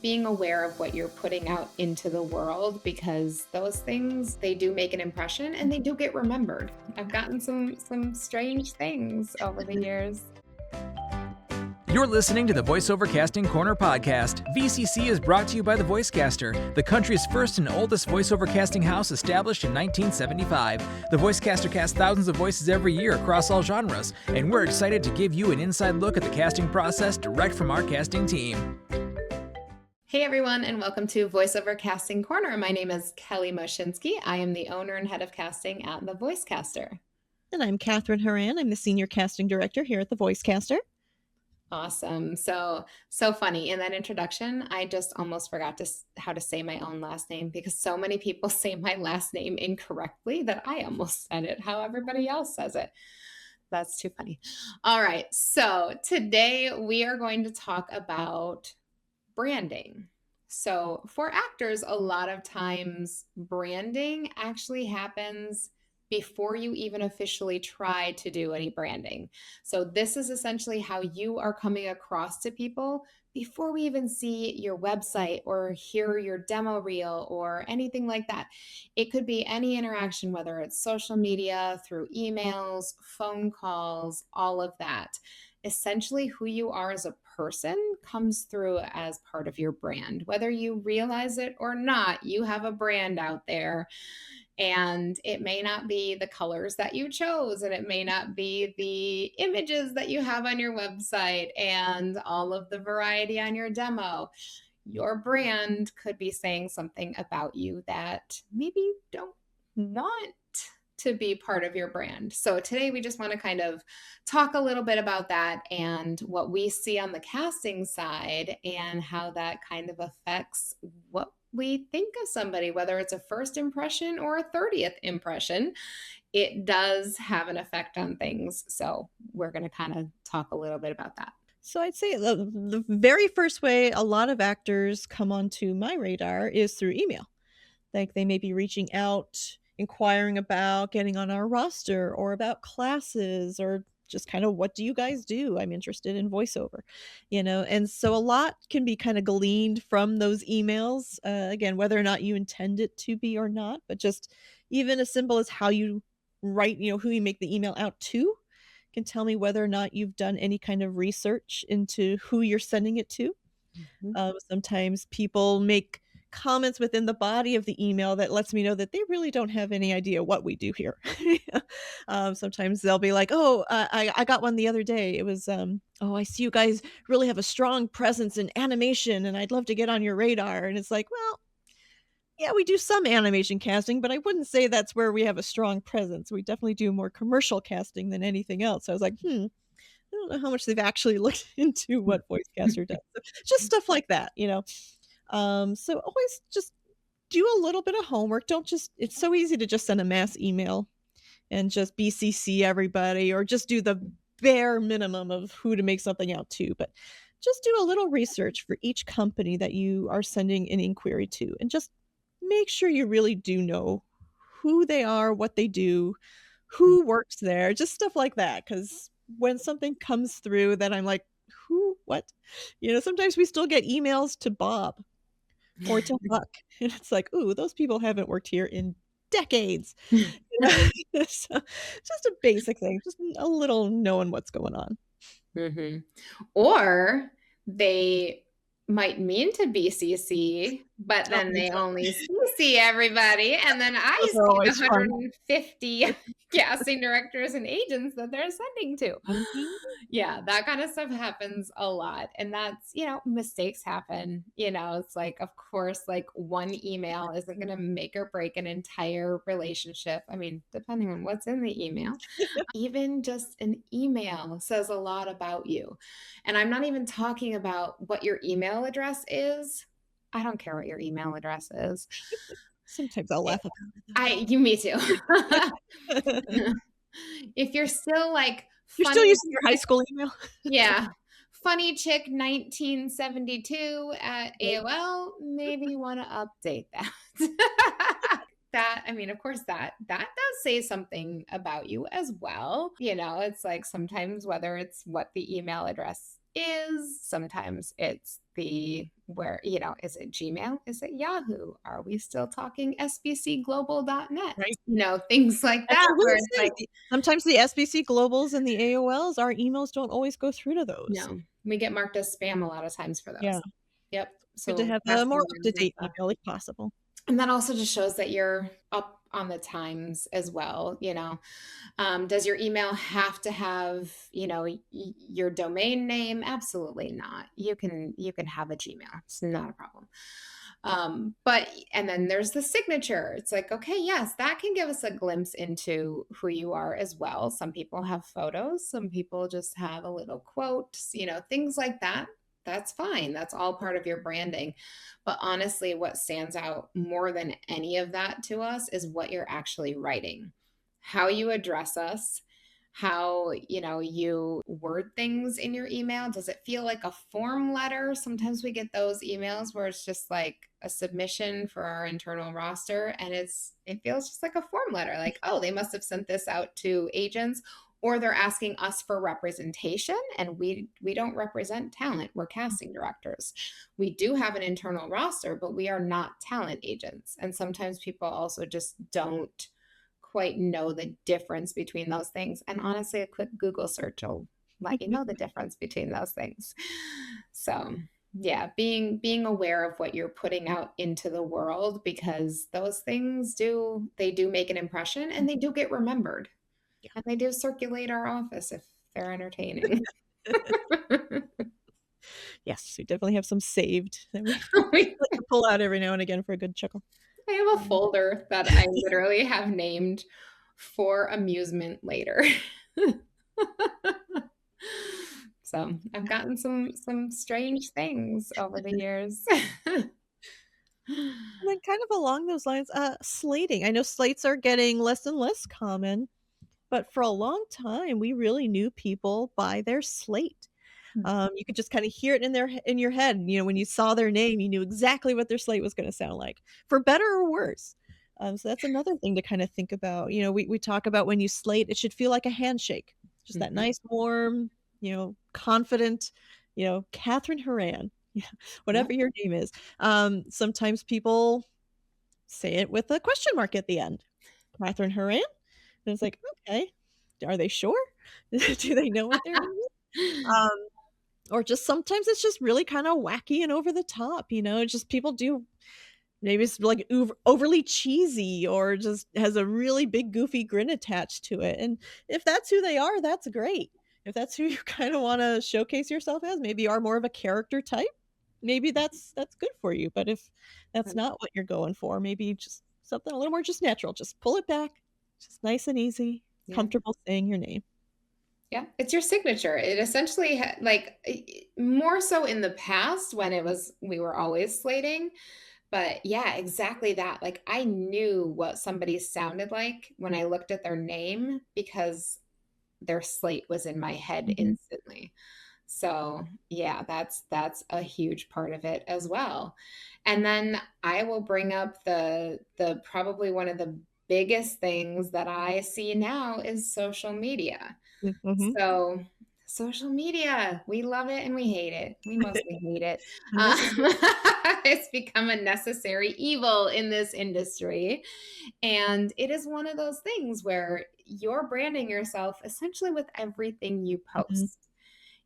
being aware of what you're putting out into the world, because those things, they do make an impression and they do get remembered. I've gotten some strange things over the years. You're listening to the Voiceover Casting Corner podcast. VCC is brought to you by the Voicecaster, the country's first and oldest voiceover casting house established in 1975. The Voicecaster casts thousands of voices every year across all genres, and we're excited to give you an inside look at the casting process direct from our casting team. Hey everyone, and welcome to Voiceover Casting Corner. My name is Kelly Moshinsky. I am the owner and head of casting at the Voicecaster. And I'm Catherine Horan. I'm the senior casting director here at the Voicecaster. Awesome. So funny. In that introduction, I just almost forgot how to say my own last name, because so many people say my last name incorrectly that I almost said it how everybody else says it. That's too funny. All right. So today we are going to talk about branding. So for actors, a lot of times branding actually happens before you even officially try to do any branding. So this is essentially how you are coming across to people before we even see your website or hear your demo reel or anything like that. It could be any interaction, whether it's social media, through emails, phone calls, all of that. Essentially, who you are as a person comes through as part of your brand. Whether you realize it or not, you have a brand out there. And it may not be the colors that you chose, and it may not be the images that you have on your website and all of the variety on your demo. Your brand could be saying something about you that maybe you don't want to be part of your brand. So today we just want to kind of talk a little bit about that and what we see on the casting side and how that kind of affects what we think of somebody, whether it's a first impression or a 30th impression. It does have an effect on things. So we're going to kind of talk a little bit about that. So I'd say the very first way a lot of actors come onto my radar is through email. Like they may be reaching out, inquiring about getting on our roster or about classes or just kind of what do you guys do? I'm interested in voiceover, and so a lot can be kind of gleaned from those emails. Again, whether or not you intend it to be or not, but just even as simple as how you write, who you make the email out to can tell me whether or not you've done any kind of research into who you're sending it to. Mm-hmm. Sometimes people make comments within the body of the email that lets me know that they really don't have any idea what we do here. Sometimes they'll be like, I got one the other day. It was, I see you guys really have a strong presence in animation and I'd love to get on your radar. And it's like, well, yeah, we do some animation casting, but I wouldn't say that's where we have a strong presence. We definitely do more commercial casting than anything else. So I was like, I don't know how much they've actually looked into what Voicecaster does. So just stuff like that, So always just do a little bit of homework. It's so easy to just send a mass email and just BCC everybody or just do the bare minimum of who to make something out to. But just do a little research for each company that you are sending an inquiry to and just make sure you really do know who they are, what they do, who works there, just stuff like that. Because when something comes through that I'm like, who, what? Sometimes we still get emails to Bob or to Huck. And it's like, ooh, those people haven't worked here in decades. So just a basic thing, just a little knowing what's going on. Mm-hmm. Or they might mean to BCC, but then they only CC everybody, and then I see 150 casting directors and agents that they're sending to. Yeah, that kind of stuff happens a lot. And that's, mistakes happen. It's like, of course, like one email isn't going to make or break an entire relationship. I mean, depending on what's in the email. Even just an email says a lot about you. And I'm not even talking about what your email address is. I don't care what your email address is. Sometimes I'll laugh about it. Me too. If you're still like, you're still using your high school email. Yeah. Funny chick 1972 at AOL, maybe you want to update that. Of course that does say something about you as well. It's like sometimes whether it's what the email address is. Sometimes it's the where, you know, is it Gmail? Is it Yahoo? Are we still talking sbcglobal.net? Right. You know, things like And that I will where it's say, like, sometimes the SBC Globals and the AOLs, our emails don't always go through to those. no, we get marked as spam a lot of times for Yeah. those. Yep. Good to So have a that's more another reason up-to-date email if possible. and that also just shows that you're up on the times as well, you know. Does your email have to have, you know, your domain name? Absolutely not. You can have a Gmail. It's not a problem. But and then there's the signature. It's like, okay, yes, that can give us a glimpse into who you are as well. Some people have photos, some people just have a little quote, you know, things like that. That's fine. That's all part of your branding. But honestly, what stands out more than any of that to us is what you're actually writing, how you address us, how, you know, you word things in your email. Does it feel like a form letter? Sometimes we get those emails where it's just like a submission for our internal roster and it feels just like a form letter, like, oh, they must have sent this out to agents, or they're asking us for representation, and we don't represent talent. We're casting directors. We do have an internal roster, but we are not talent agents. And sometimes people also just don't quite know the difference between those things. And honestly, a quick Google search will let you know the difference between those things. So yeah, being aware of what you're putting out into the world, because those things do make an impression, and they do get remembered, Yeah. and they do circulate our office if they're entertaining. Yes, we definitely have some saved that we I like to pull out every now and again for a good chuckle. have a Um, folder that I literally have named for amusement later. So I've gotten some strange things over the years. and then kind of along those lines, slating. I know slates are getting less and less common, but for a long time, we really knew people by their slate. You could just kind of hear it in your head. You know, when you saw their name, you knew exactly what their slate was going to sound like, for better or worse. So that's another thing to kind of think about. You know, we talk about when you slate, it should feel like a handshake, just that Mhm. nice, warm, confident, Catherine Haran, yeah, Yep. whatever your name is. Sometimes people say it with a question mark at the end, Catherine Haran, and it's like, okay, are they sure? Do they know what their name is? Um, or just sometimes it's just really kinda wacky and over the top, just people do maybe it's, like, overly cheesy or just has a really big goofy grin attached to it, and if that's who they are, that's great. If that's who you kinda wanna showcase yourself as, maybe you are more of a character type, maybe that's good for you, but if that's not what you're going for, maybe just something a little more just natural, just pull it back, just nice and easy, Yeah. comfortable saying your name. Yeah, it's your signature. It essentially like more so in the past when it was we were always slating, but yeah, exactly that. Like I knew what somebody sounded like when I looked at their name because their slate was in my head Mhm, instantly. So, yeah, that's a huge part of it as well. And then I will bring up the probably one of the biggest things that I see now is social media. mhm. So, social media, we love it and we hate it. We mostly hate it. Uh, Necessary. it's become a necessary evil in this industry. And it is one of those things where you're branding yourself essentially with everything you Mhm. post.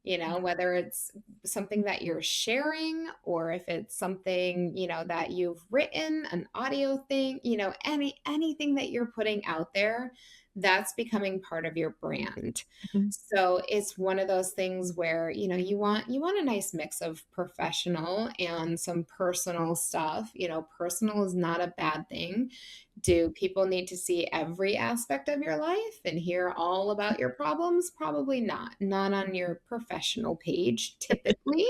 You know, whether it's something that you're sharing or if it's something, you know, that you've written, an audio thing, you know, anything that you're putting out there, that's becoming part of your brand. Mhm. So it's one of those things where, you know, you want a nice mix of professional and some personal stuff. You know, personal is not a bad thing. Do people need to see every aspect of your life and hear all about your problems? Probably not. Not on your professional page, typically.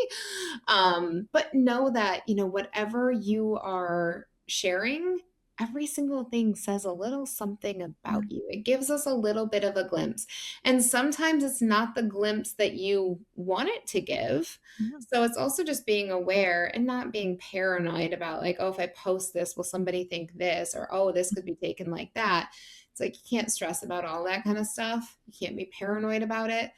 But know that, you know, whatever you are sharing, every single thing says a little something about Mhm. you. It gives us a little bit of a glimpse. And sometimes it's not the glimpse that you want it to give. Yeah. So it's also just being aware and not being paranoid about like, oh, if I post this, will somebody think this? Or, oh, this could be taken like that. It's like you can't stress about all that kind of stuff. You can't be paranoid about it.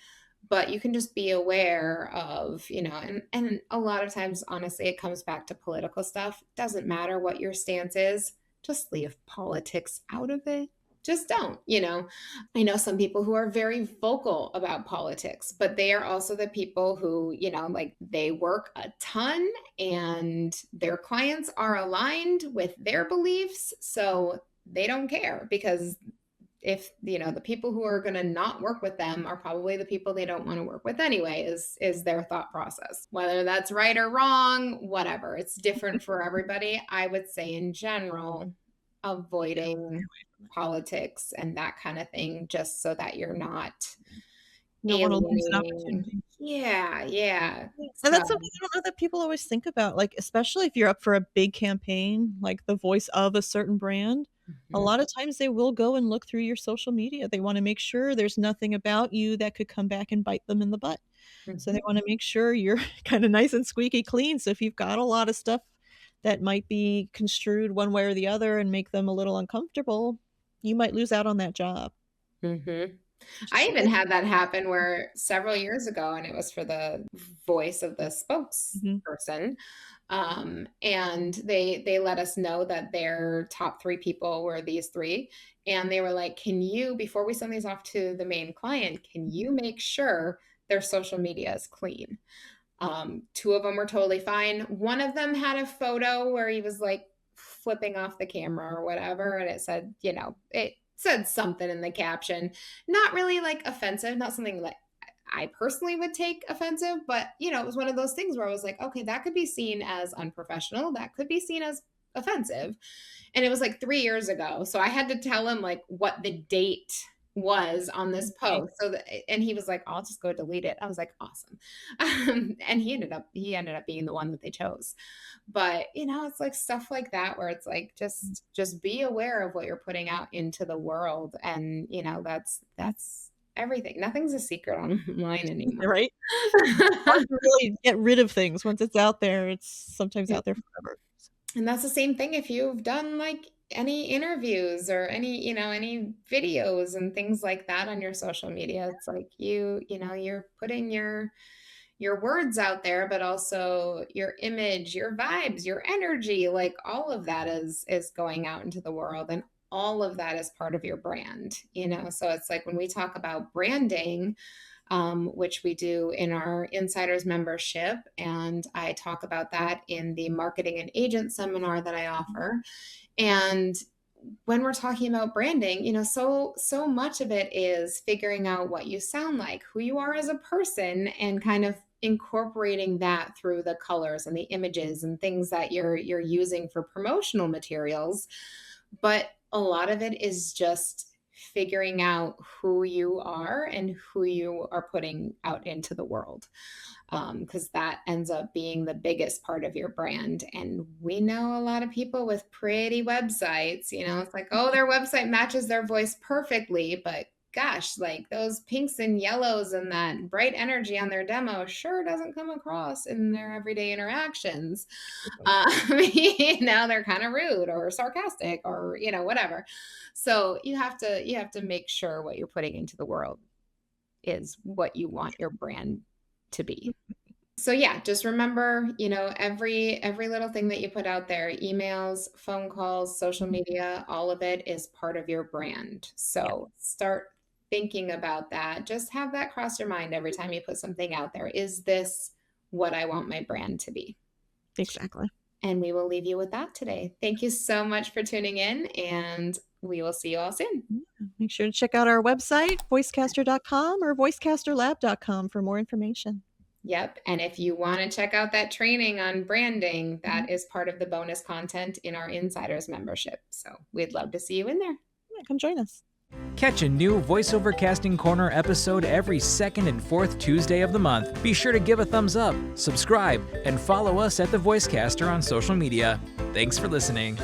but you can just be aware of, and a lot of times, honestly, it comes back to political stuff. Doesn't matter what your stance is, just leave politics out of it. Just don't. I know some people who are very vocal about politics, but they are also the people who, like they work a ton and their clients are aligned with their beliefs. So they don't care, because if the people who are going to not work with them are probably the people they don't want to work with anyway, is their thought process. Whether that's right or wrong, whatever, it's different for everybody. I would say in general, avoiding politics and that kind of thing, just so that you're not You don't want to lose an alienating. opportunity. Yeah. And that's So, something I don't know that people always think about, like, especially if you're up for a big campaign, like the voice of a certain brand. A mhm, lot of times they will go and look through your social media. They wanna make sure there's nothing about you that could come back and bite them in the butt. So they mhm, wanna make sure you're kinda nice and squeaky clean, so if you've got a lot of stuff that might be construed one way or the other and make them a little uncomfortable, you might lose out on that job. mhm. I Just even had that happen where several years ago, and it was for the voice of the Mhm. spokesperson. And they let us know that their top 3 people were these 3, and they were like, "Can you, before we send these off to the main client, can you make sure their social media is clean?" 2 of them were totally fine. One of them had a photo where he was, like, flipping off the camera or whatever, and it said something in the caption, not really, like, offensive, not something that I personally would take offensive, but, it was one of those things where I was like, "Okay, that could be seen as unprofessional, that could be seen as offensive." And it was, like, 3 years ago, so I had to tell him, like, what the date was on this Okay. post, and he was like, "I'll just go delete it." I was like, "Awesome." And he ended up being the one that they chose. But, it's like stuff like that where it's like, just be aware of what you're putting out into the world, and, that's everything. Nothing's a secret online anymore. Right? Hard to really get rid of things. Once it's out there, it's sometimes out there forever. And that's the same thing if you've done, like, any interviews or any videos and things like that on your social media. It's like you're putting your words out there, but also your image, your vibes, your energy, like all of that is going out into the world, and all of that is part of your brand. So it's like when we talk about branding, which we do in our insiders membership. And I talk about that in the marketing and agent seminar that I offer. And when we're talking about branding, so much of it is figuring out what you sound like, who you are as a person, and kind of incorporating that through the colors and the images and things that you're using for promotional materials. But a lot of it is just figuring out who you are and who you are putting out into the world, because that ends up being the biggest part of your brand. And we know a lot of people with pretty websites. It's like, oh, their website matches their voice perfectly, but gosh, like those pinks and yellows and that bright energy on their demo sure doesn't come across in their everyday interactions. They're kind of rude or sarcastic or whatever. So you have to make sure what you're putting into the world is what you want your brand to be. So yeah, just remember, every little thing that you put out there, emails, phone calls, social media, all of it is part of your brand. Yeah, So start thinking about that. Just have that cross your mind every time you put something out there. Is this what I want my brand to be? exactly. And we will leave you with that today. Thank you so much for tuning in, and we will see you all soon. Yeah, make sure to check out our website, voicecaster.com or voicecasterlab.com for more information. Yep. And if you want to check out that training on branding, Mhm. that is part of the bonus content in our insiders membership. So we'd love to see you in there. Yeah, come join us. Catch a new VoiceOver Casting Corner episode every second and fourth Tuesday of the month. Be sure to give a thumbs up, subscribe, and follow us at The Voicecaster on social media. Thanks for listening.